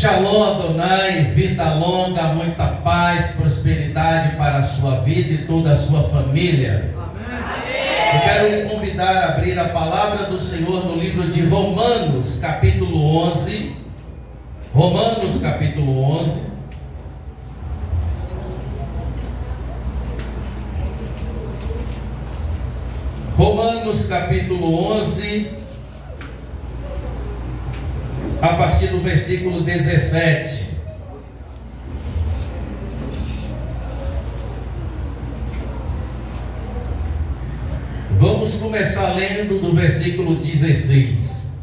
Shalom Adonai, vida longa, muita paz, prosperidade para a sua vida e toda a sua família. Amém. Eu quero lhe convidar a abrir a palavra do Senhor no livro de Romanos, capítulo 11. Romanos, capítulo 11. Romanos, capítulo 11. A partir do versículo 17. Vamos começar lendo do versículo 16.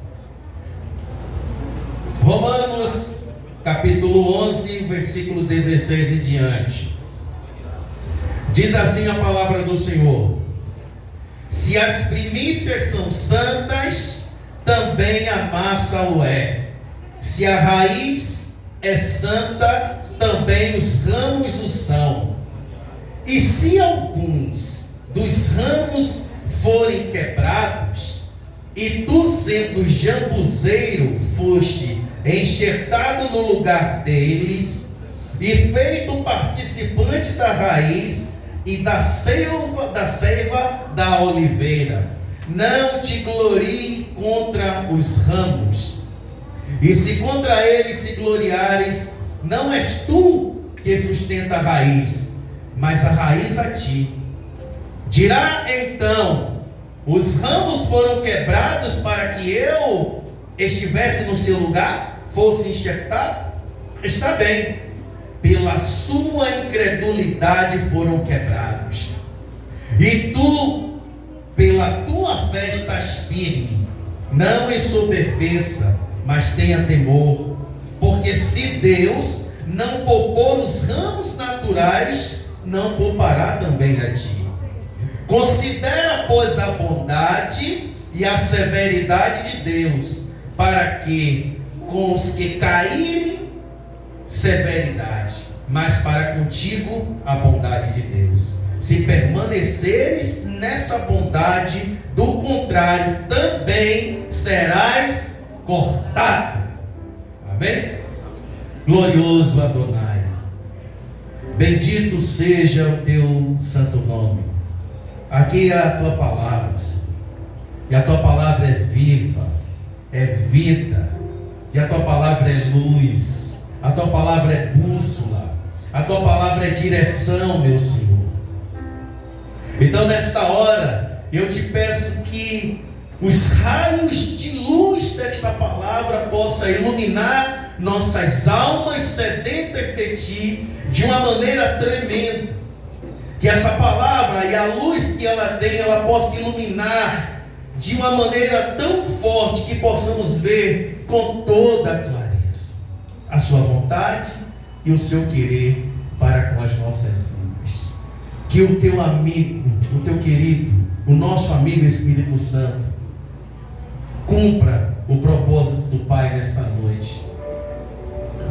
Romanos, capítulo 11, versículo 16 em diante. Diz assim a palavra do Senhor: se as primícias são santas, também a massa o é. Se a raiz é santa, também os ramos o são. E se alguns dos ramos forem quebrados, e tu, sendo jambuzeiro, foste enxertado no lugar deles, e feito participante da raiz e da seiva da oliveira, não te glorie contra os ramos. E se contra eles se gloriares, não és tu que sustenta a raiz, mas a raiz a ti. Dirá então: os ramos foram quebrados para que eu estivesse no seu lugar, fosse enxertado? Está bem, pela sua incredulidade foram quebrados. E tu, pela tua fé estás firme. Não ensoberbeça, mas tenha temor, porque se Deus não poupou os ramos naturais, não poupará também a ti. Considera, pois, a bondade e a severidade de Deus, para que com os que caírem, severidade, mas para contigo a bondade de Deus. Se permaneceres nessa bondade, do contrário, também serás cortado. Amém? Glorioso Adonai, bendito seja o teu santo nome. Aqui é a tua palavra, e a tua palavra é viva, é vida, e a tua palavra é luz, a tua palavra é bússola, a tua palavra é direção, meu Senhor. Então nesta hora eu te peço que os raios de luz desta palavra possam iluminar nossas almas sedentas de ti de uma maneira tremenda. Que essa palavra e a luz que ela tem, ela possa iluminar de uma maneira tão forte que possamos ver com toda a clareza a sua vontade e o seu querer para com as nossas vidas. Que o teu amigo, o teu querido, o nosso amigo Espírito Santo cumpra o propósito do Pai nessa noite,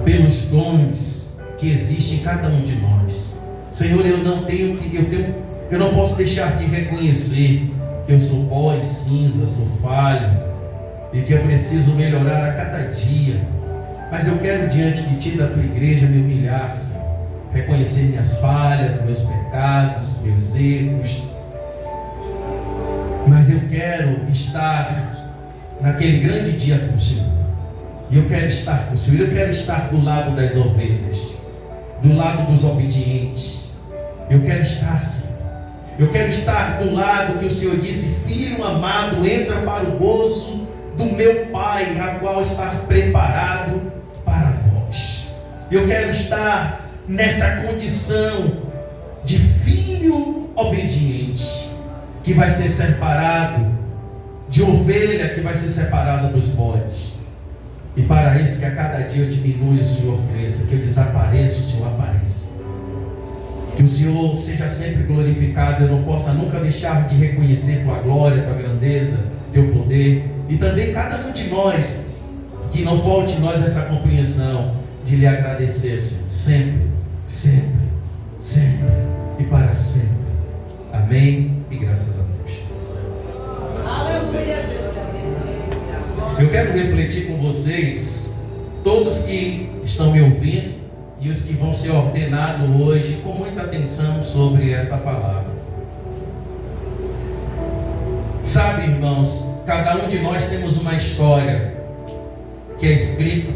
pelos dons que existem em cada um de nós. Senhor, eu não posso deixar de reconhecer que eu sou pó e cinza, sou falho, e que eu preciso melhorar a cada dia. Mas eu quero, diante de ti, da tua igreja, me humilhar, Senhor, reconhecer minhas falhas, meus pecados, meus erros. Mas eu quero estar naquele grande dia com o Senhor. E eu quero estar com o Senhor. Eu quero estar do lado das ovelhas, do lado dos obedientes. Eu quero estar, Senhor. Eu quero estar do lado que o Senhor disse: filho amado, entra para o gozo do meu Pai, a qual está preparado para vós. Eu quero estar nessa condição de filho obediente, que vai ser separado de ovelha, que vai ser separada dos bodes. E para isso, que a cada dia eu diminua e o Senhor cresça, que eu desapareça e o Senhor apareça. Que o Senhor seja sempre glorificado. Eu não possa nunca deixar de reconhecer tua glória, tua grandeza, teu poder. E também cada um de nós, que não falte em nós essa compreensão de lhe agradecer, Senhor, sempre, sempre, sempre e para sempre. Amém e graças a Deus. Eu quero refletir com vocês, todos que estão me ouvindo e os que vão ser ordenados hoje com muita atenção sobre essa palavra. Sabe, irmãos, cada um de nós temos uma história que é escrita,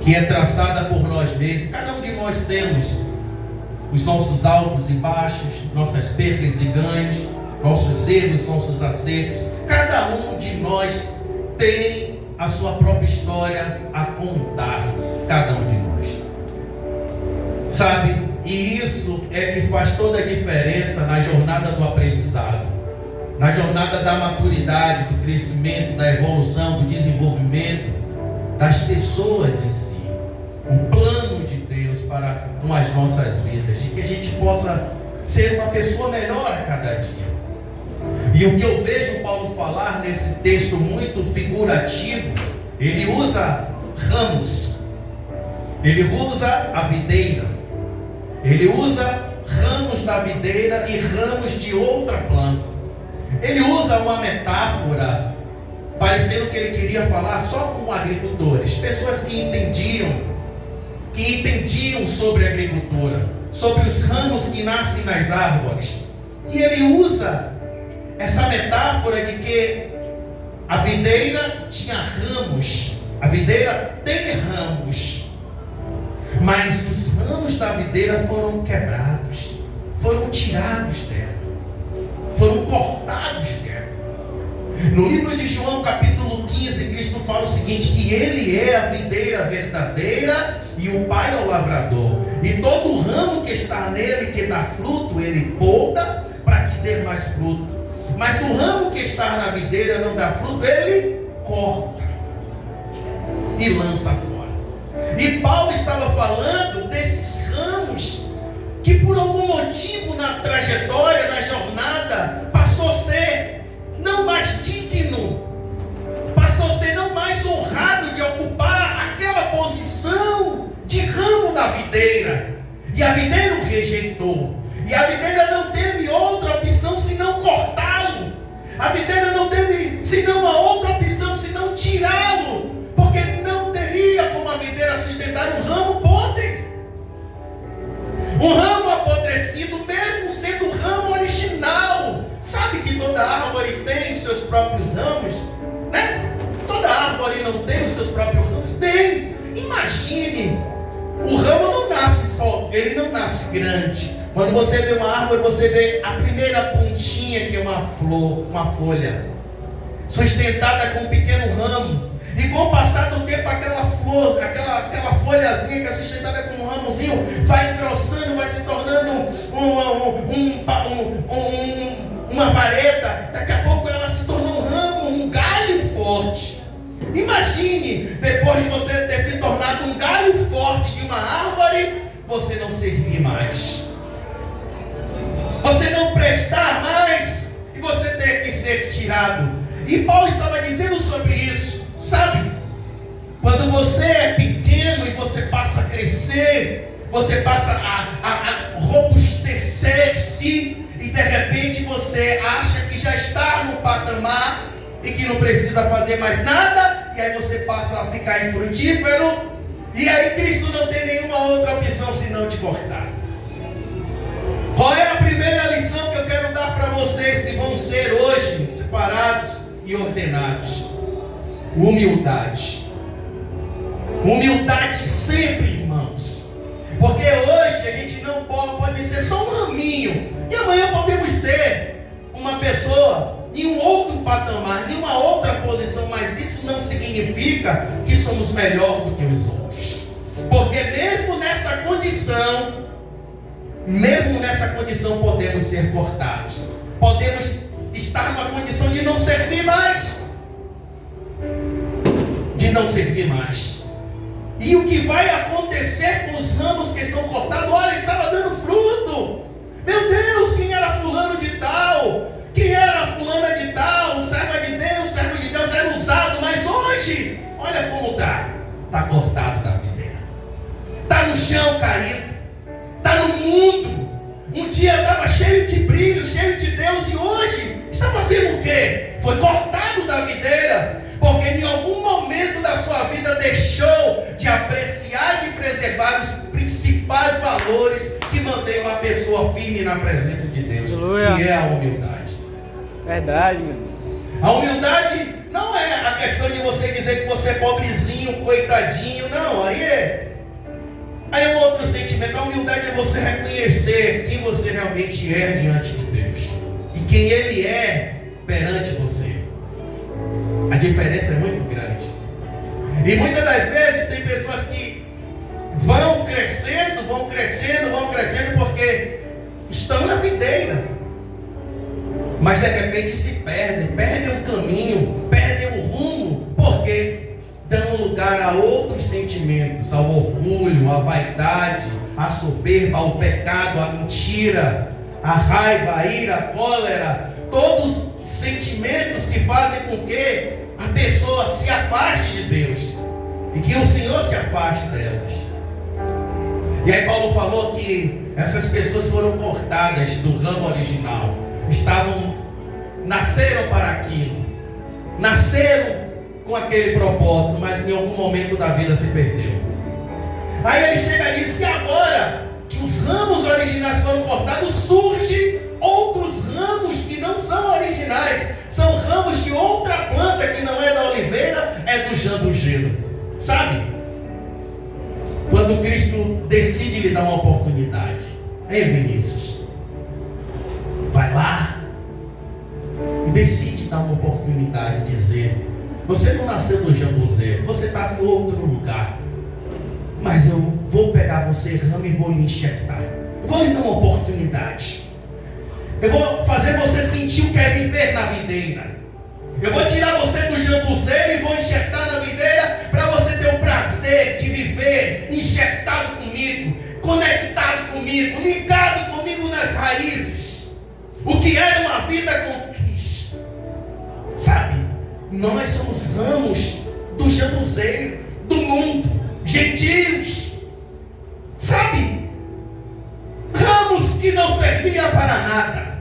que é traçada por nós mesmos. Cada um de nós temos os nossos altos e baixos, nossas perdas e ganhos, nossos erros, nossos acertos. Cada um de nós tem a sua própria história a contar, cada um de nós. Sabe? E isso é que faz toda a diferença na jornada do aprendizado, na jornada da maturidade, do crescimento, da evolução, do desenvolvimento das pessoas em si. Um plano de Deus para com as nossas vidas, de que a gente possa ser uma pessoa melhor a cada dia. E o que eu vejo Paulo falar nesse texto muito figurativo, ele usa ramos, ele usa a videira, ele usa ramos da videira e ramos de outra planta. Ele usa uma metáfora, parecendo que ele queria falar só com agricultores, pessoas que entendiam sobre a agricultura, sobre os ramos que nascem nas árvores. E ele usa essa metáfora de que a videira tinha ramos, a videira tem ramos, mas os ramos da videira foram quebrados, foram tirados dela, foram cortados dela. No livro de João, capítulo 15, Cristo fala o seguinte, que Ele é a videira verdadeira e o Pai é o lavrador. E todo ramo que está nele, que dá fruto, Ele poda para que dê mais fruto. Mas o ramo que está na videira não dá fruto, Ele corta e lança fora. E Paulo estava falando desses ramos que por algum motivo na trajetória, na jornada, passou a ser não mais digno, passou a ser não mais honrado de ocupar aquela posição de ramo na videira. E a videira o rejeitou. E a videira não teve outra opção senão cortá-lo. A videira não teve senão uma outra opção senão tirá-lo. Porque não teria como a videira sustentar um ramo podre. Um ramo apodrecido, mesmo sendo o ramo original. Sabe que toda árvore tem os seus próprios ramos? Né? Toda árvore não tem os seus próprios ramos? Tem. Imagine, o ramo não nasce só, ele não nasce grande. Quando você vê uma árvore, você vê a primeira pontinha, que é uma flor, uma folha, sustentada com um pequeno ramo. E com o passar do tempo, aquela flor, aquela folhazinha que é sustentada com um ramozinho, vai engrossando, vai se tornando uma vareta. Daqui a pouco ela se tornou um ramo, um galho forte. Imagine, depois de você ter se tornado um galho forte de uma árvore, você não servir mais, você não prestar mais e você ter que ser tirado. E Paulo estava dizendo sobre isso. Sabe, quando você é pequeno e você passa a crescer, você passa a robustecer-se e de repente você acha que já está no patamar e que não precisa fazer mais nada, e aí você passa a ficar infrutífero, e aí Cristo não tem nenhuma outra opção senão te cortar. Qual é a primeira lição que eu quero dar para vocês que vão ser hoje separados e ordenados? Humildade. Humildade sempre, irmãos. Porque hoje a gente não pode ser só um raminho, e amanhã podemos ser uma pessoa em um outro patamar, em uma outra posição, mas isso não significa que somos melhor do que os outros. Porque mesmo nessa condição podemos ser cortados. Podemos estar numa condição de não servir mais. Não servir mais. E o que vai acontecer com os ramos que são cortados? Olha, estava dando fruto. Meu Deus, quem era fulano de tal? Quem era fulana de tal? Servo de Deus era usado. Mas hoje, olha como está. Está cortado da videira. Está no chão caído. Está no mundo. Um dia estava cheio de brilho, cheio de Deus. E hoje está fazendo o quê? Foi cortado da videira. Porque em algum momento da sua vida deixou de apreciar e de preservar os principais valores que mantêm uma pessoa firme na presença de Deus, que é a humildade. Verdade, meu Deus. A humildade não é a questão de você dizer que você é pobrezinho, coitadinho, não, aí é um outro sentimento. A humildade é você reconhecer quem você realmente é diante de Deus e quem Ele é perante você. A diferença é muito grande. E muitas das vezes tem pessoas que vão crescendo porque estão na videira, mas de repente se perdem o caminho, perdem o rumo, porque dão lugar a outros sentimentos, ao orgulho, à vaidade, à soberba, ao pecado, à mentira, à raiva, à ira, à cólera, todos sentimentos que fazem com que a pessoa se afaste de Deus e que o Senhor se afaste delas. E aí Paulo falou que essas pessoas foram cortadas do ramo original, nasceram para aquilo, nasceram com aquele propósito, mas em algum momento da vida se perdeu. Aí ele chega e diz que agora que os ramos originais foram cortados, surgem outros ramos que não são originais, são ramos de outra planta que não é da oliveira, é do jambujeiro. Sabe? Quando Cristo decide lhe dar uma oportunidade, ei Vinícius, vai lá e decide dar uma oportunidade, dizer: você não nasceu no jambuzeiro, você está em outro lugar, mas eu vou pegar você, ramo, e vou lhe enxertar, vou lhe dar uma oportunidade. Eu vou fazer você sentir o que é viver na videira. Eu vou tirar você do jambuzeiro e vou enxertar na videira para você ter o prazer de viver enxertado comigo, conectado comigo, ligado comigo nas raízes. O que é uma vida com Cristo. Sabe? Nós somos ramos do jambuzeiro, do mundo, gentios. Sabe? Ramos que não serviam para nada.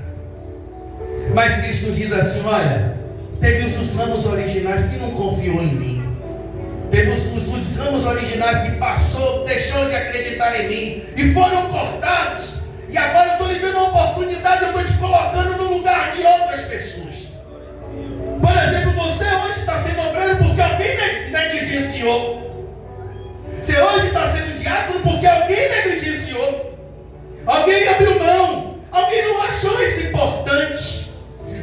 Mas Cristo diz assim: olha, teve os ramos originais que não confiou em mim. Teve os ramos originais que deixou de acreditar em mim e foram cortados. E agora eu estou lhe dando uma oportunidade, eu estou te colocando no lugar de outras pessoas. Por exemplo, você hoje está sendo obreiro porque alguém negligenciou. Você hoje está sendo diácono porque alguém negligenciou. Alguém abriu mão. Alguém não achou isso importante.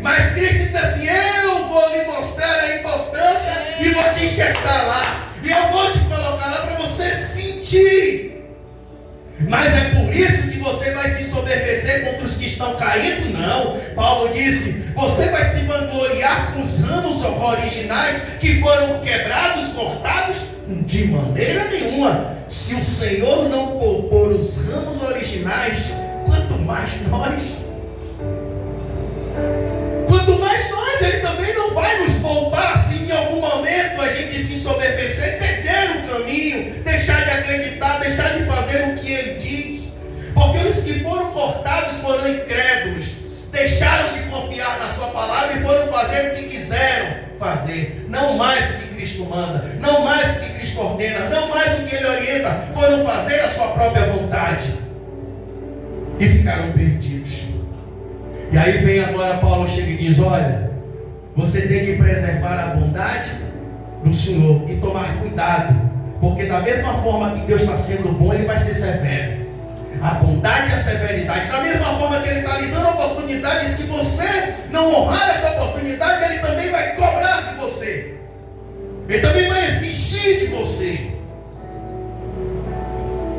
Mas Cristo diz assim: eu vou lhe mostrar a importância e vou te enxertar lá. E eu vou te colocar lá para você sentir. Mas é por isso que você vai se soberbecer contra os que estão caindo? Não. Paulo disse: você vai se vangloriar com os ramos originais que foram quebrados, cortados? De maneira nenhuma. Se o Senhor não poupou os ramos originais, quanto mais nós. Quanto mais nós, Ele também não vai nos poupar se em algum momento a gente se ensoberbecer e perder o caminho, deixar de acreditar, deixar de fazer o que Ele diz. Porque os que foram cortados foram incrédulos, deixaram de confiar na sua palavra e foram fazer o que quiseram fazer, não mais o que Cristo manda, não mais o que Cristo ordena, não mais o que Ele orienta, foram fazer a sua própria vontade e ficaram perdidos. E aí vem agora Paulo, chega e diz: olha, você tem que preservar a bondade do Senhor e tomar cuidado, porque da mesma forma que Deus está sendo bom, Ele vai ser severo. A bondade e a severidade, da mesma forma que Ele está lhe dando a oportunidade, se você não honrar essa oportunidade, Ele também vai cobrar de você, Ele também vai exigir de você.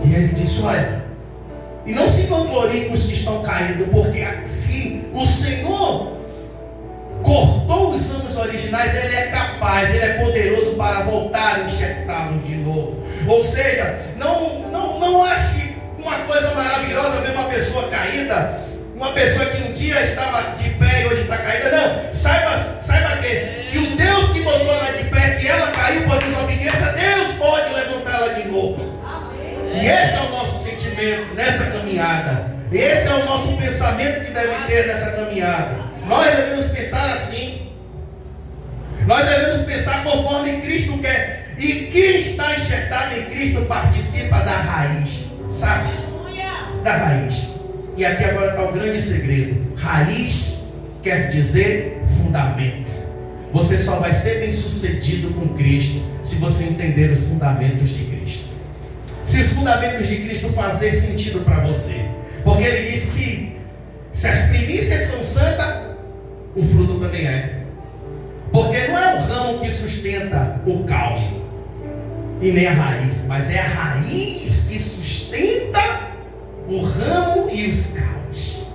E Ele diz: olha, e não se vanglorie com os que estão caindo, porque se o Senhor cortou os ramos originais, Ele é capaz, Ele é poderoso para voltar a enxertá-los de novo. Ou seja, não ache uma coisa maravilhosa ver uma pessoa caída, uma pessoa que um dia estava de pé e hoje está caída. Não, saiba que o Deus que botou ela de pé, que ela caiu por desobediência, Deus pode levantá-la de novo. E esse é o nosso sentimento nessa caminhada. Esse é o nosso pensamento que deve ter nessa caminhada. Nós devemos pensar assim. Nós devemos pensar conforme Cristo quer. E quem está enxertado em Cristo participa da raiz, sabe? Da raiz. E aqui agora está o grande segredo. Raiz quer dizer fundamento. Você só vai ser bem sucedido com Cristo se você entender os fundamentos de Cristo. Se os fundamentos de Cristo fazerem sentido para você. Porque ele disse, se as primícias são santas, o fruto também é. Porque não é o ramo que sustenta o caule e nem a raiz, mas é a raiz que sustenta o ramo e os caules.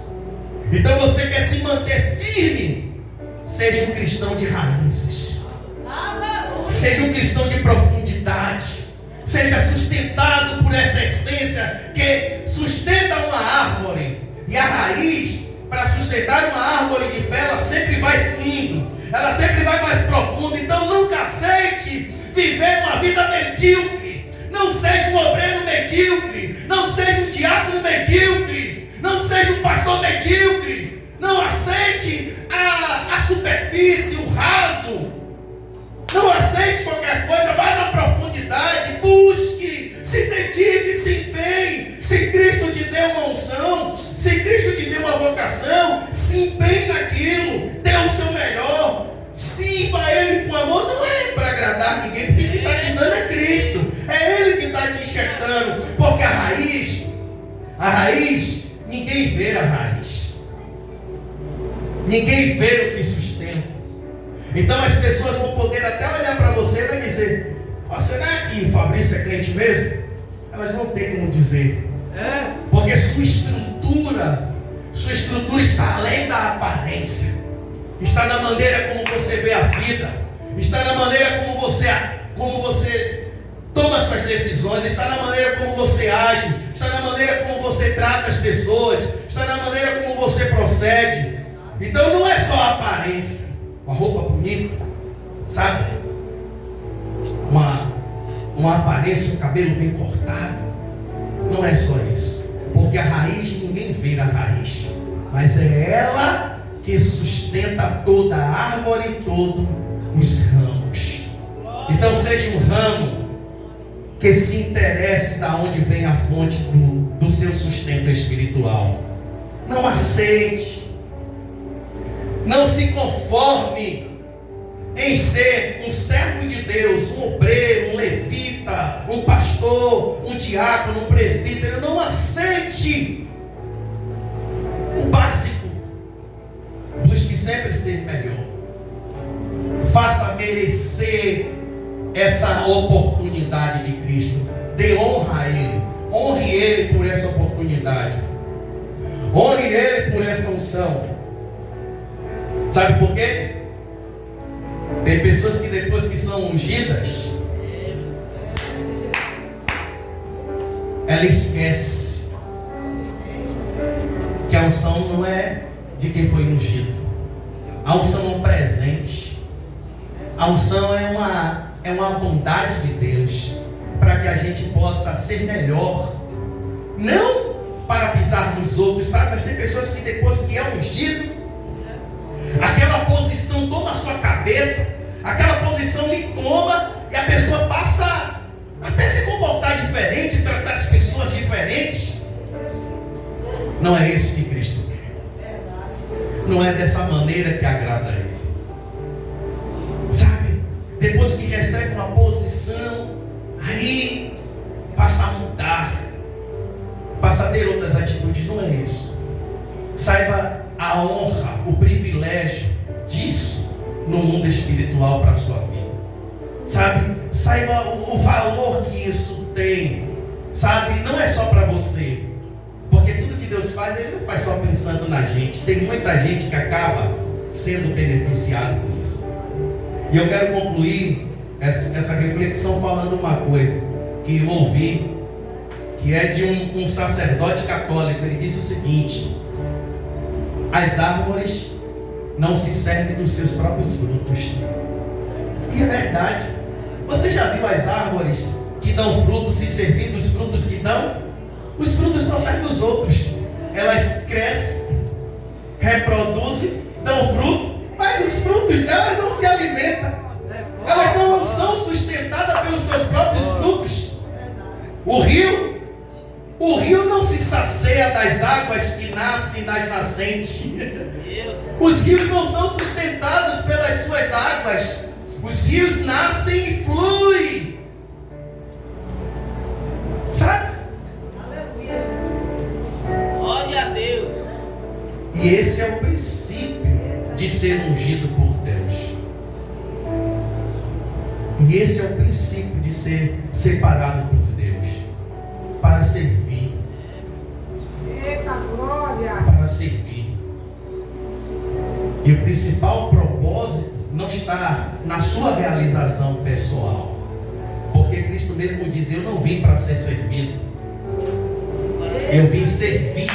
Então você quer se manter firme, seja um cristão de raízes, seja um cristão de profundidade, seja sustentado por essa essência que sustenta uma árvore. E a raiz, para sustentar uma árvore de pé, ela sempre vai fundo, ela sempre vai mais profundo. Então nunca aceite viver uma vida medíocre. Não seja um obreiro medíocre, não seja um diácono medíocre, não seja um pastor medíocre. Não aceite a superfície, o raso. Não aceite qualquer coisa, vá na profundidade, busque, se dedique, se empenhe. Se Cristo te deu uma unção, se Cristo te deu uma vocação, se empenhe naquilo, dê o seu melhor, sirva a Ele com amor. Não é para agradar ninguém, porque quem está te dando é Cristo, é Ele que está te enxertando. Porque a raiz, ninguém vê a raiz, ninguém vê o que sustenta. Então as pessoas vão poder até olhar para você e vai dizer, será que Fabrício é crente mesmo? Elas vão ter como dizer, porque sua estrutura está além da aparência, está na maneira como você vê a vida, está na maneira como você toma suas decisões, está na maneira como você age, está na maneira como você trata as pessoas, está na maneira como você procede. Então não é só a aparência, uma roupa bonita, sabe? Uma aparência, um cabelo bem cortado. Não é só isso. Porque a raiz, ninguém vê a raiz, mas é ela que sustenta toda a árvore e todos os ramos. Então seja um ramo que se interesse de onde vem a fonte do seu sustento espiritual. Não aceite, não se conforme em ser um servo de Deus, um obreiro, um levita, um pastor, um diácono, um presbítero. Não aceite o básico. Busque sempre ser melhor. Faça merecer essa oportunidade de Cristo. Dê honra a Ele. Honre Ele por essa oportunidade. Honre Ele por essa unção. Sabe por quê? Tem pessoas que depois que são ungidas, ela esquece que a unção não é de quem foi ungido. A unção é um presente. A unção é uma bondade de Deus para que a gente possa ser melhor, não para pisar nos outros, sabe? Mas tem pessoas que depois que é ungido, aquela posição toma a sua cabeça, aquela posição lhe toma, e a pessoa passa até se comportar diferente, tratar as pessoas diferentes. Não é isso que Cristo quer. Não é dessa maneira que agrada a Ele. Sabe? Depois que recebe uma posição, aí passa a mudar, passa a ter outras atitudes. Não é isso. Saiba a honra, o privilégio disso no mundo espiritual para a sua vida. Sabe? Saiba o valor que isso tem. Sabe? Não é só para você. Porque tudo que Deus faz, Ele não faz só pensando na gente. Tem muita gente que acaba sendo beneficiado com isso. E eu quero concluir essa reflexão falando uma coisa que eu ouvi, que é de um sacerdote católico. Ele disse o seguinte: as árvores não se servem dos seus próprios frutos. E é verdade. Você já viu as árvores que dão frutos se servir dos frutos que dão? Os frutos só servem dos outros. Elas crescem, reproduzem, dão fruto, mas os frutos delas não se alimentam. Elas não são sustentadas sustentada pelos seus próprios frutos. O rio não se sacia das águas que nascem das nascentes. Os rios não são sustentados pelas suas águas. Os rios nascem e fluem. Sabe? Aleluia, Jesus. Glória a Deus. E esse é o princípio de ser ungido por Deus. E esse é o princípio de ser separado por Deus. Para servir. Eita glória! Para servir. E o principal propósito não está na sua realização pessoal. Porque Cristo mesmo diz: eu não vim para ser servido. Eu vim servir.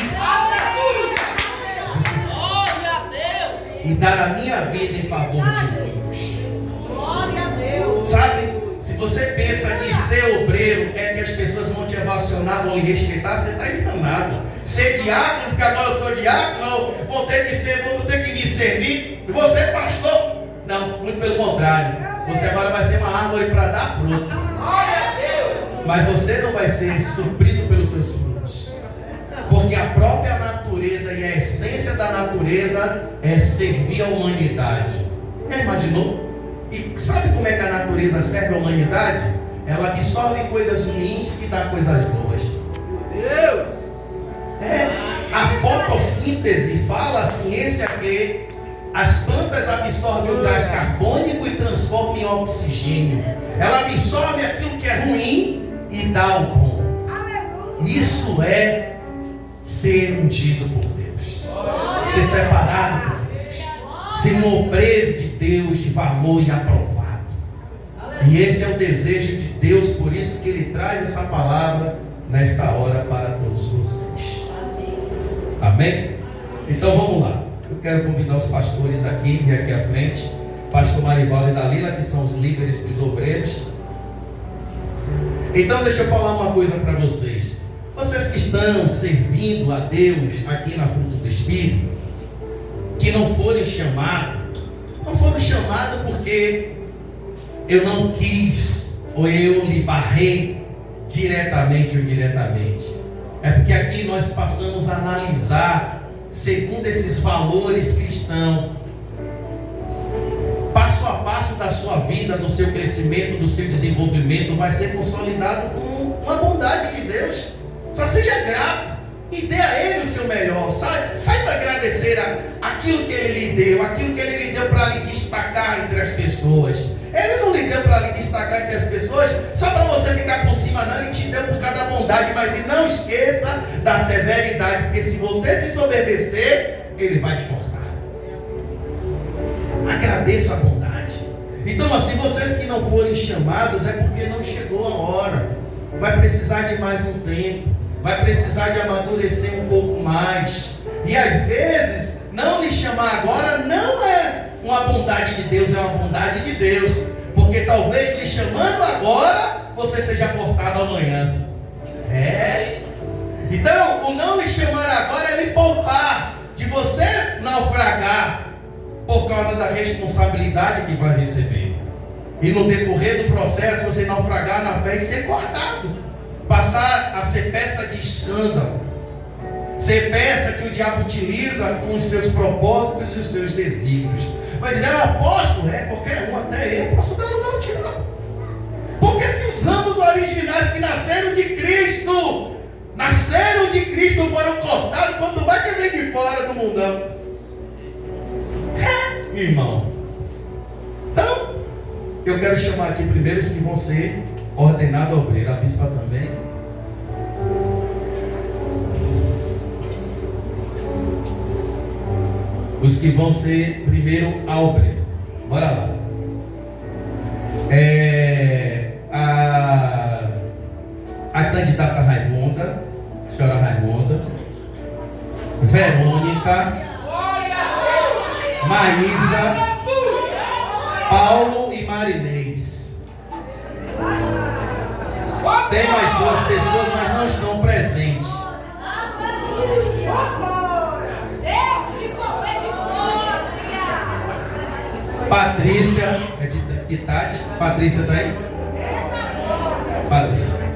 Glória a Deus. E dar a minha vida em favor de muitos. Glória a Deus! Sabe? Se você pensa que ser obreiro é que as pessoas vão te ovacionar, vão lhe respeitar, você está enganado. Ser diácono, porque agora eu sou diácono, não, vou ter que me servir. E você, pastor? Não, muito pelo contrário. Você agora vai ser uma árvore para dar fruto. Mas você não vai ser suprido pelos seus frutos. Porque a própria natureza e a essência da natureza é servir a humanidade. Já imaginou? E sabe como é que a natureza serve a humanidade? Ela absorve coisas ruins e dá coisas boas. Deus! A fotossíntese fala a ciência que as plantas absorvem o gás carbônico e transformam em oxigênio. Ela absorve aquilo que é ruim e dá o bom. Isso é ser ungido por Deus. Ser separado por Deus. Ser um obreiro de Deus de valor e aprovado. E esse é o desejo de Deus, por isso que Ele traz essa palavra nesta hora para todos vocês. Amém? Então vamos lá. Eu quero convidar os pastores aqui à frente. Pastor Marivaldo e Dalila, que são os líderes dos obreiros. Então deixa eu falar uma coisa para vocês. Vocês que estão servindo a Deus aqui na Fruto do Espírito, que não foram chamados porque eu não quis, ou eu lhe barrei diretamente ou indiretamente. É porque aqui nós passamos a analisar segundo esses valores cristãos, passo a passo da sua vida, do seu crescimento, do seu desenvolvimento, vai ser consolidado com uma bondade de Deus. Só seja grato e dê a Ele o seu melhor. Saiba agradecer aquilo que Ele lhe deu, aquilo que Ele lhe deu para lhe destacar entre as pessoas. Ele não lhe deu para lhe destacar entre as pessoas só para você ficar por cima, não. Ele te deu por causa da bondade, mas não esqueça da severidade, porque se você se soberbecer, Ele vai te cortar. Agradeça a bondade. Então, assim, vocês que não forem chamados é porque não chegou a hora. Vai precisar de mais um tempo, vai precisar de amadurecer um pouco mais. E às vezes, não lhe chamar agora não é uma bondade de Deus, é uma bondade de Deus. Porque talvez lhe chamando agora, você seja cortado amanhã. Então, o não lhe chamar agora é lhe poupar de você naufragar por causa da responsabilidade que vai receber. E no decorrer do processo, você naufragar na fé e ser cortado. Passar a ser peça de escândalo. Ser peça que o diabo utiliza com os seus propósitos e os seus desígnios. Vai dizer: apóstolo, qualquer um, até eu posso dar lugar ao diabo. Porque se os ramos originais que nasceram de Cristo, foram cortados, quando vai que vem de fora do mundão? Irmão. Então, eu quero chamar aqui primeiro os que vão ser ordenados a obreiro. A bispa também. Os que vão ser primeiro a obreiro. Bora lá. A candidata Raimunda, a senhora Raimunda, Verônica, Maísa, Paulo e Marinês. Tem mais duas pessoas, mas não estão presentes. Patrícia, é de Tati. Patrícia está aí? Para isso.